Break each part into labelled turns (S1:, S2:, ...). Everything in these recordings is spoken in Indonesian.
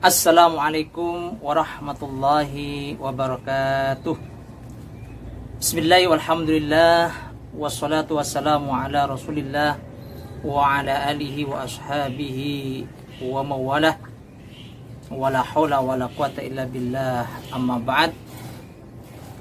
S1: Assalamualaikum warahmatullahi wabarakatuh. Bismillahirrahmanirrahim. Walhamdulillah wassalatu wassalamu ala Rasulillah wa ala alihi wa ashabihi wa mawalah. Wala haula wala quwata illa billah. Amma ba'd.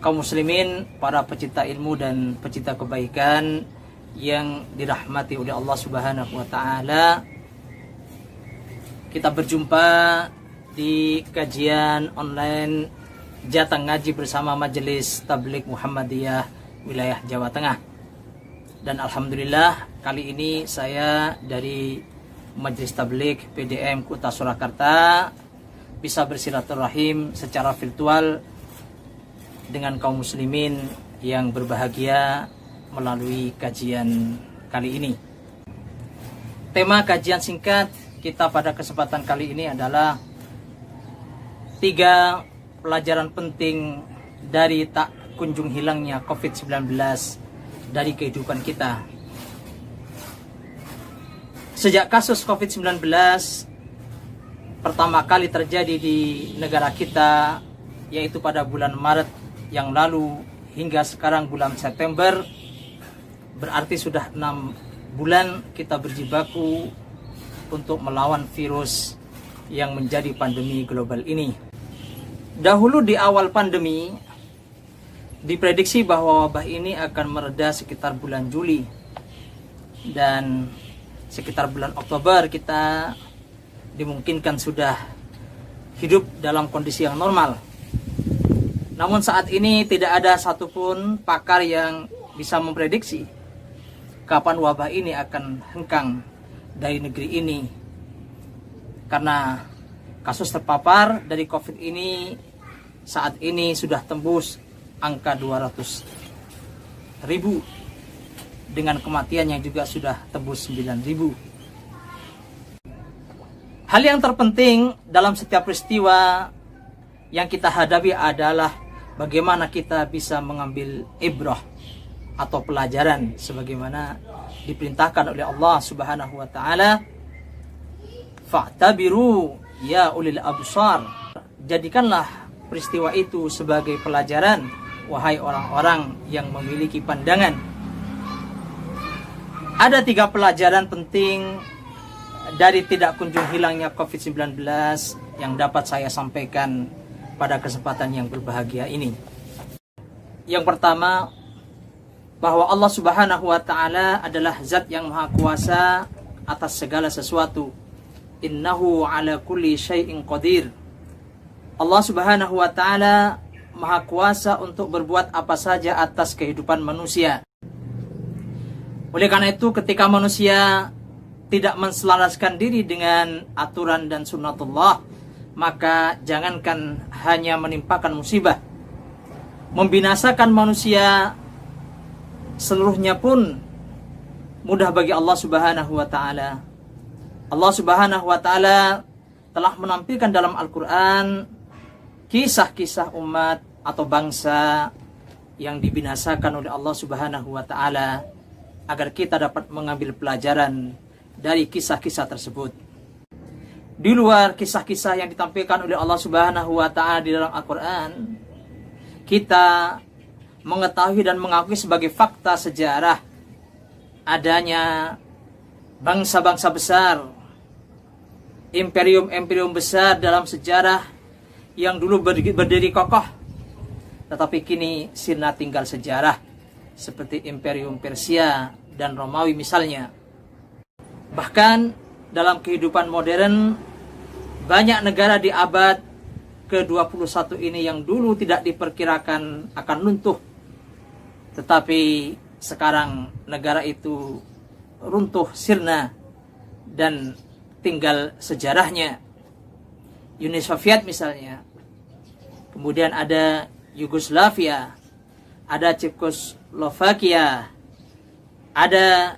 S1: Kaum muslimin, para pecinta ilmu dan pecinta kebaikan yang dirahmati oleh Allah Subhanahu wa taala, kita berjumpa di kajian online Jatah Ngaji bersama Majelis Tabligh Muhammadiyah wilayah Jawa Tengah. Dan alhamdulillah kali ini saya dari Majelis Tabligh PDM Kota Surakarta bisa bersilaturahim secara virtual dengan kaum muslimin yang berbahagia melalui kajian kali ini. Tema kajian singkat kita pada kesempatan kali ini adalah 3 pelajaran penting dari tak kunjung hilangnya COVID-19 dari kehidupan kita. Sejak kasus COVID-19 pertama kali terjadi di negara kita, yaitu pada bulan Maret yang lalu, hingga sekarang bulan September, berarti sudah 6 bulan kita berjibaku untuk melawan virus yang menjadi pandemi global ini. Dahulu di awal pandemi diprediksi bahwa wabah ini akan mereda sekitar bulan Juli, dan sekitar bulan Oktober kita dimungkinkan sudah hidup dalam kondisi yang normal. Namun saat ini tidak ada satupun pakar yang bisa memprediksi kapan wabah ini akan hengkang dari negeri ini, karena kasus terpapar dari COVID ini saat ini sudah tembus angka 200.000, dengan kematian yang juga sudah tembus 9.000. Hal yang terpenting dalam setiap peristiwa yang kita hadapi adalah bagaimana kita bisa mengambil ibrah atau pelajaran sebagaimana diperintahkan oleh Allah Subhanahu wa taala, fa'tabiru ya ulil absar. Jadikanlah peristiwa itu sebagai pelajaran, wahai orang-orang yang memiliki pandangan. Ada 3 pelajaran penting dari tidak kunjung hilangnya COVID-19 yang dapat saya sampaikan pada kesempatan yang berbahagia ini. Yang pertama, bahwa Allah Subhanahu wa taala adalah zat yang maha kuasa atas segala sesuatu. Innahu ala kulli syai'in qadir. Allah Subhanahu wa taala maha kuasa untuk berbuat apa saja atas kehidupan manusia. Oleh karena itu, ketika manusia tidak menselaraskan diri dengan aturan dan sunnatullah, maka jangankan hanya menimpakan musibah, membinasakan manusia seluruhnya pun mudah bagi Allah Subhanahu wa taala. Allah Subhanahu wa taala telah menampilkan dalam Al-Qur'an kisah-kisah umat atau bangsa yang dibinasakan oleh Allah Subhanahu wa taala, agar kita dapat mengambil pelajaran dari kisah-kisah tersebut. Di luar kisah-kisah yang ditampilkan oleh Allah Subhanahu wa taala di dalam Al-Qur'an, kita mengetahui dan mengakui sebagai fakta sejarah adanya bangsa-bangsa besar, imperium-imperium besar dalam sejarah yang dulu berdiri kokoh, tetapi kini sirna tinggal sejarah, seperti Imperium Persia dan Romawi misalnya. Bahkan dalam kehidupan modern, banyak negara di abad ke-21 ini yang dulu tidak diperkirakan akan runtuh, tetapi sekarang negara itu runtuh sirna dan tinggal sejarahnya. Uni Soviet misalnya, kemudian ada Yugoslavia, ada Cekoslovakia, ada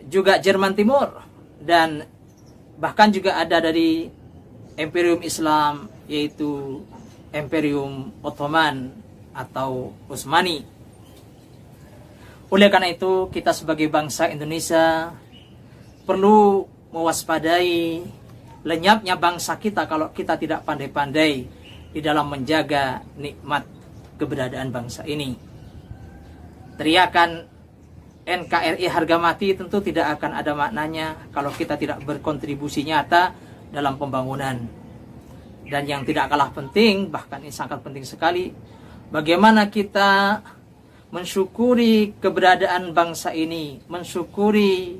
S1: juga Jerman Timur, dan bahkan juga ada dari Imperium Islam, yaitu Imperium Ottoman atau Utsmani. Oleh karena itu, kita sebagai bangsa Indonesia perlu mewaspadai lenyapnya bangsa kita kalau kita tidak pandai-pandai di dalam menjaga nikmat keberadaan bangsa ini. Teriakan NKRI harga mati tentu tidak akan ada maknanya kalau kita tidak berkontribusi nyata dalam pembangunan. Dan yang tidak kalah penting, bahkan ini sangat penting sekali, bagaimana kita mensyukuri keberadaan bangsa ini, mensyukuri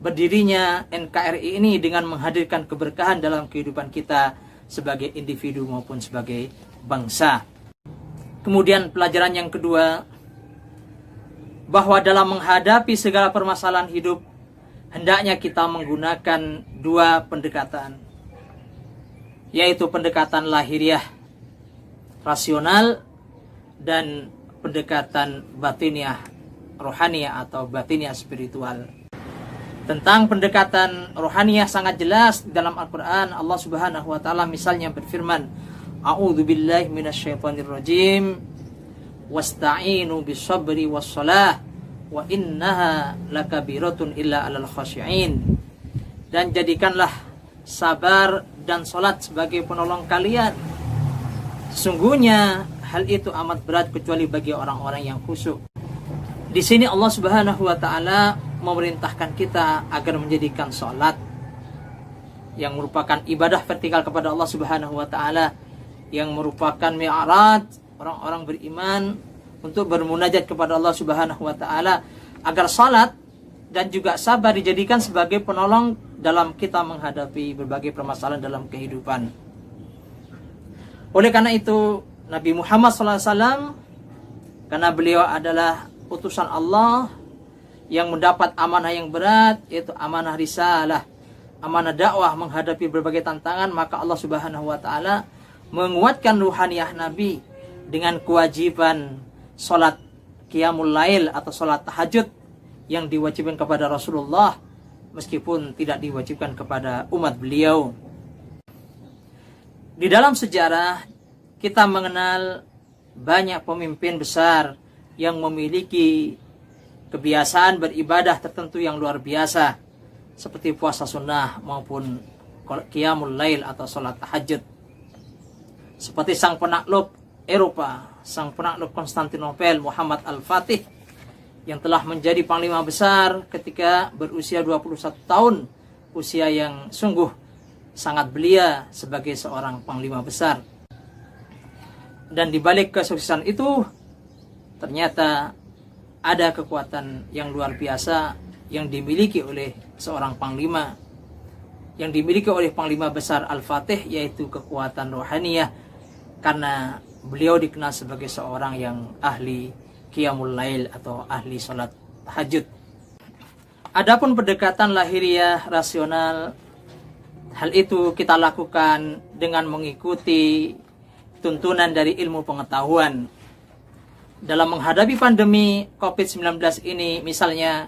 S1: berdirinya NKRI ini dengan menghadirkan keberkahan dalam kehidupan kita sebagai individu maupun sebagai bangsa. Kemudian pelajaran yang kedua, bahwa dalam menghadapi segala permasalahan hidup, hendaknya kita menggunakan dua pendekatan, yaitu pendekatan lahiriah, rasional, dan pendekatan batiniah, rohaniah atau batiniah spiritual. Tentang pendekatan rohaniah sangat jelas dalam Al-Quran. Allah Subhanahu wa Ta'ala misalnya berfirman, A'udzu billahi minasyaitonir rajim, wasta'inu bisabri wassalah wa innaha lakabiratun illa 'alal khashi'in. Dan jadikanlah sabar dan salat sebagai penolong kalian. Sesungguhnya hal itu amat berat kecuali bagi orang-orang yang khusyuk. Di sini Allah Subhanahu wa Ta'ala memerintahkan kita agar menjadikan salat yang merupakan ibadah vertikal kepada Allah Subhanahu wa Ta'ala, yang merupakan mi'raj orang-orang beriman untuk bermunajat kepada Allah Subhanahu wa Ta'ala, agar salat dan juga sabar dijadikan sebagai penolong dalam kita menghadapi berbagai permasalahan dalam kehidupan. Oleh karena itu Nabi Muhammad SAW, karena beliau adalah utusan Allah yang mendapat amanah yang berat, yaitu amanah risalah, amanah dakwah menghadapi berbagai tantangan, maka Allah Subhanahu wa Ta'ala menguatkan ruhaniyah Nabi dengan kewajiban salat qiyamul lail atau salat tahajud yang diwajibkan kepada Rasulullah meskipun tidak diwajibkan kepada umat beliau. Di dalam sejarah kita mengenal banyak pemimpin besar yang memiliki kebiasaan beribadah tertentu yang luar biasa, seperti puasa sunnah maupun qiyamul lail atau salat tahajud. Seperti sang penakluk Eropa, sang penakluk Konstantinopel Muhammad Al-Fatih, yang telah menjadi panglima besar ketika berusia 21 tahun, usia yang sungguh sangat belia sebagai seorang panglima besar. Dan di balik kesuksesan itu ternyata ada kekuatan yang luar biasa yang dimiliki oleh seorang panglima, yang dimiliki oleh panglima besar Al-Fatih, yaitu kekuatan rohaniyah, karena beliau dikenal sebagai seorang yang ahli qiyamul lail atau ahli salat tahajud. Adapun pendekatan lahiriah rasional, hal itu kita lakukan dengan mengikuti tuntunan dari ilmu pengetahuan. Dalam menghadapi pandemi COVID-19 ini misalnya,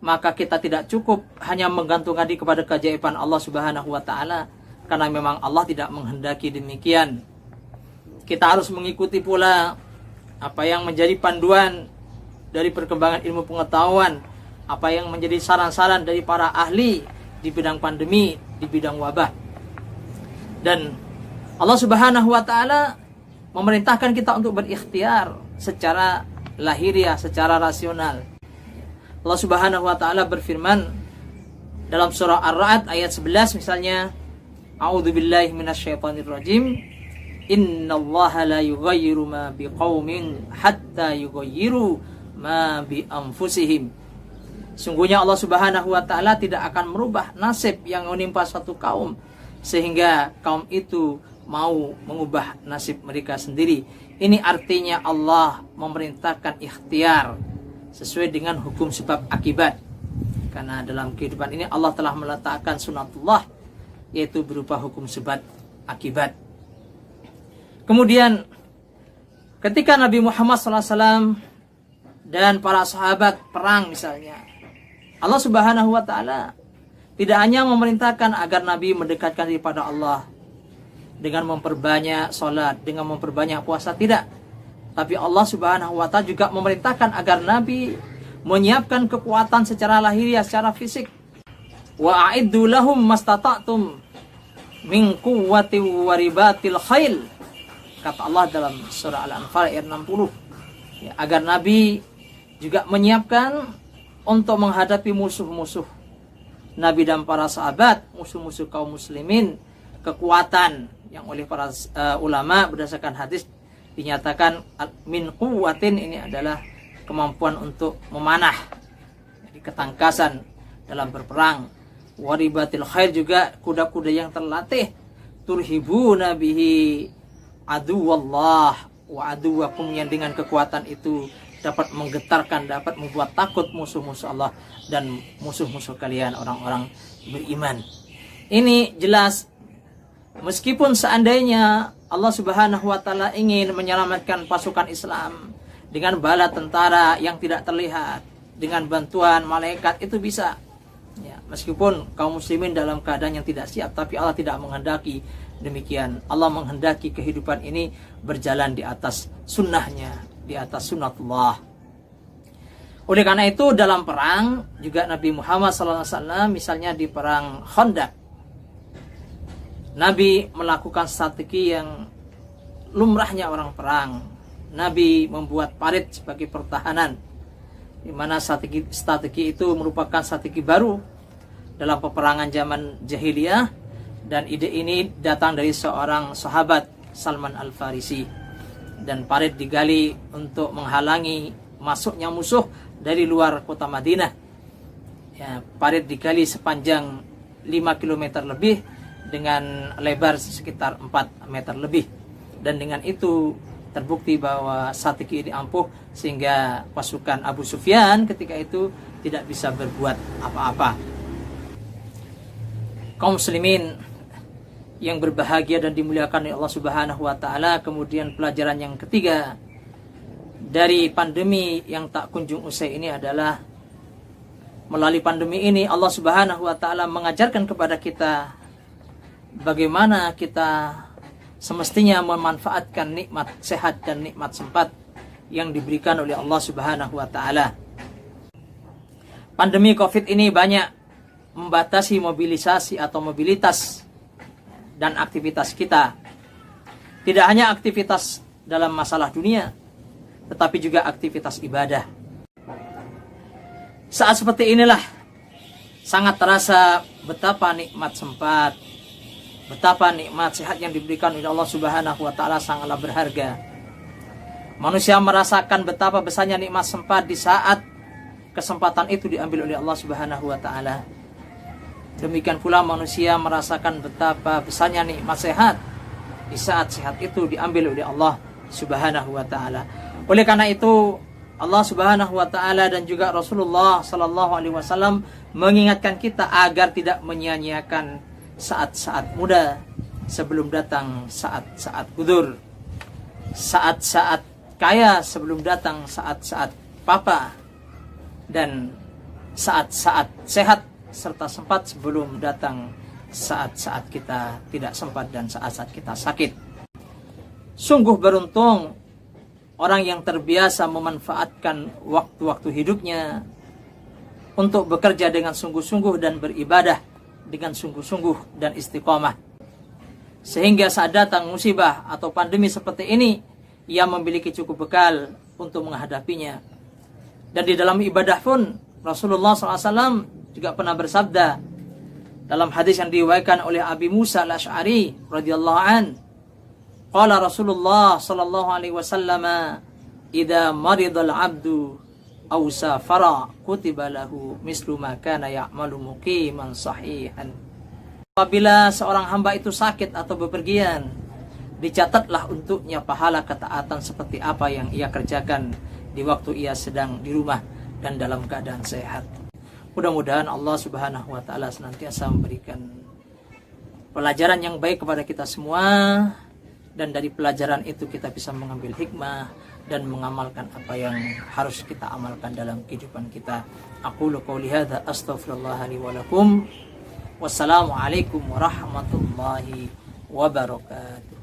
S1: maka kita tidak cukup hanya menggantung diri kepada keajaiban Allah Subhanahu wa Ta'ala, karena memang Allah tidak menghendaki demikian. Kita harus mengikuti pula apa yang menjadi panduan dari perkembangan ilmu pengetahuan, apa yang menjadi saran-saran dari para ahli di bidang pandemi, di bidang wabah. Dan Allah Subhanahu wa Ta'ala memerintahkan kita untuk berikhtiar secara lahiriah, secara rasional. Allah Subhanahu wa Ta'ala berfirman dalam surah Ar-Ra'd ayat 11 misalnya, A'udzu billahi minasyaitonir rajim, innallaha la yughayyiru ma biqaumin hatta yughayyiru ma bi anfusihim. Sungguhnya Allah Subhanahu wa Ta'ala tidak akan merubah nasib yang menimpa suatu kaum sehingga kaum itu mau mengubah nasib mereka sendiri. Ini artinya Allah memerintahkan ikhtiar sesuai dengan hukum sebab akibat. Karena dalam kehidupan ini Allah telah meletakkan sunatullah, yaitu berupa hukum sebab akibat. Kemudian ketika Nabi Muhammad SAW dan para sahabat perang misalnya, Allah Subhanahu wa Ta'ala tidak hanya memerintahkan agar Nabi mendekatkan diri pada Allah dengan memperbanyak salat, dengan memperbanyak puasa, tidak. Tapi Allah Subhanahu wa Ta'ala juga memerintahkan agar Nabi menyiapkan kekuatan secara lahiriah, secara fisik. Wa a'iddu lahum mastata'tum. min quwwati wa ribatil khail. Kata Allah dalam surah Al-Anfal ayat 60. Ya, agar Nabi juga menyiapkan untuk menghadapi musuh-musuh Nabi dan para sahabat, musuh-musuh kaum muslimin, kekuatan yang oleh para ulama berdasarkan hadis dinyatakan min quwwatin, ini adalah kemampuan untuk memanah, jadi ketangkasan dalam berperang. Waribatil khair juga kuda-kuda yang terlatih. Turhibuna bihi aduwallah wa aduwakum, yang dengan kekuatan itu dapat menggetarkan, dapat membuat takut musuh-musuh Allah dan musuh-musuh kalian, orang-orang beriman. Ini jelas, meskipun seandainya Allah Subhanahu wa taala ingin menyelamatkan pasukan Islam dengan bala tentara yang tidak terlihat, dengan bantuan malaikat, itu bisa. Ya, meskipun kaum muslimin dalam keadaan yang tidak siap, tapi Allah tidak menghendaki demikian. Allah menghendaki kehidupan ini berjalan di atas sunnahnya, di atas sunnatullah. Oleh karena itu dalam perang juga Nabi Muhammad SAW, misalnya di perang Khandaq, Nabi melakukan strategi yang lumrahnya orang perang. Nabi membuat parit sebagai pertahanan, di mana strategi itu merupakan strategi baru dalam peperangan zaman jahiliyah, dan ide ini datang dari seorang sahabat, Salman Al-Farisi. Dan parit digali untuk menghalangi masuknya musuh dari luar kota Madinah. Ya, parit digali sepanjang 5 km lebih dengan lebar sekitar 4 meter lebih. Dan dengan itu terbukti bahwa strategi ini ampuh, sehingga pasukan Abu Sufyan ketika itu tidak bisa berbuat apa-apa. Kaum muslimin yang berbahagia dan dimuliakan oleh Allah Subhanahu wa taala, kemudian pelajaran yang ketiga dari pandemi yang tak kunjung usai ini adalah, melalui pandemi ini Allah Subhanahu wa taala mengajarkan kepada kita bagaimana kita semestinya memanfaatkan nikmat sehat dan nikmat sempat yang diberikan oleh Allah Subhanahu wa taala. Pandemi Covid ini banyak membatasi mobilisasi atau mobilitas dan aktivitas kita. Tidak hanya aktivitas dalam masalah dunia, tetapi juga aktivitas ibadah. Saat seperti inilah sangat terasa betapa nikmat sempat, betapa nikmat sehat yang diberikan oleh Allah Subhanahu wa taala sangatlah berharga. Manusia merasakan betapa besarnya nikmat sempat di saat kesempatan itu diambil oleh Allah Subhanahu wa taala. Demikian pula manusia merasakan betapa besarnya nikmat sehat di saat sehat itu diambil oleh Allah Subhanahu wa taala. Oleh karena itu Allah Subhanahu wa taala dan juga Rasulullah sallallahu alaihi wasallam mengingatkan kita agar tidak menyia-nyiakan saat-saat muda sebelum datang saat-saat gudur, saat-saat kaya sebelum datang saat-saat papa, dan saat-saat sehat serta sempat sebelum datang saat-saat kita tidak sempat dan saat-saat kita sakit. Sungguh beruntung orang yang terbiasa memanfaatkan waktu-waktu hidupnya untuk bekerja dengan sungguh-sungguh dan beribadah dengan sungguh-sungguh dan istiqomah, sehingga saat datang musibah atau pandemi seperti ini, ia memiliki cukup bekal untuk menghadapinya. Dan di dalam ibadah pun Rasulullah SAW juga pernah bersabda dalam hadis yang diriwayatkan oleh Abi Musa Al-Asy'ari radhiyallahu an, qala Rasulullah sallallahu alaihi wasallam, idza maridal 'abdu aw safara kutiba lahu mislu ma kana ya'malu muqiman sahihan. Apabila seorang hamba itu sakit atau bepergian, dicatatlah untuknya pahala ketaatan seperti apa yang ia kerjakan di waktu ia sedang di rumah dan dalam keadaan sehat. Mudah-mudahan Allah Subhanahu wa taala senantiasa memberikan pelajaran yang baik kepada kita semua, dan dari pelajaran itu kita bisa mengambil hikmah dan mengamalkan apa yang harus kita amalkan dalam kehidupan kita. Aqulu qouli hadza astaghfirullah li wa lakum. Wassalamualaikum warahmatullahi wabarakatuh.